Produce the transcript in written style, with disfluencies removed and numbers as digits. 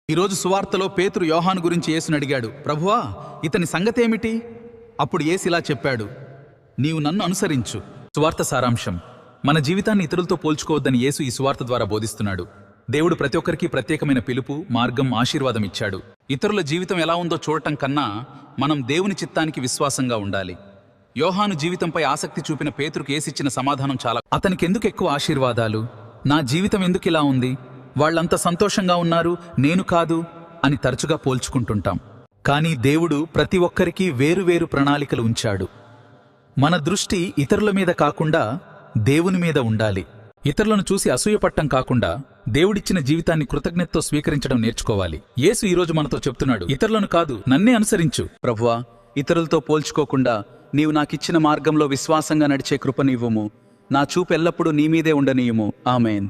ఈరోజు సువార్తలో పేతురు యోహాను గురించి యేసుని అడిగాడు, ప్రభువా, ఇతని సంగతేమిటి? అప్పుడు యేసు ఇలా చెప్పాడు, నీవు నన్ను అనుసరించు. సువార్త సారాంశం: మన జీవితాన్ని ఇతరులతో పోల్చుకోవద్దని యేసు ఈ సువార్త ద్వారా బోధిస్తున్నాడు. దేవుడు ప్రతి ఒక్కరికి ప్రత్యేకమైన పిలుపు, మార్గం, ఆశీర్వాదం ఇచ్చాడు. ఇతరుల జీవితం ఎలా ఉందో చూడటం కన్నా మనం దేవుని చిత్తానికి విశ్వాసంగా ఉండాలి. యోహాను జీవితంపై ఆసక్తి చూపిన పేతురుకు యేసిచ్చిన సమాధానం చాలా. అతనికెందుకు ఎక్కువ ఆశీర్వాదాలు? నా జీవితం ఎందుకు ఇలా ఉంది? వాళ్ళంత సంతోషంగా ఉన్నారు, నేను కాదు అని తరచుగా పోల్చుకుంటుంటాం. కానీ దేవుడు ప్రతి ఒక్కరికి వేరువేరు ప్రణాళికలు ఉంచాడు. మన దృష్టి ఇతరుల మీద కాకుండా దేవుని మీద ఉండాలి. ఇతరులను చూసి అసూయపట్టం కాకుండా దేవుడిచ్చిన జీవితాన్ని కృతజ్ఞతతో స్వీకరించడం నేర్చుకోవాలి. యేసు ఈరోజు మనతో చెప్తున్నాడు, ఇతరులను కాదు, నన్నే అనుసరించు. ప్రభువా, ఇతరులతో పోల్చుకోకుండా నీవు నాకిచ్చిన మార్గంలో విశ్వాసంగా నడిచే కృపనివ్వుము. నా చూపు ఎల్లప్పుడూ నీ మీదే ఉండనీయుము. ఆమేన్.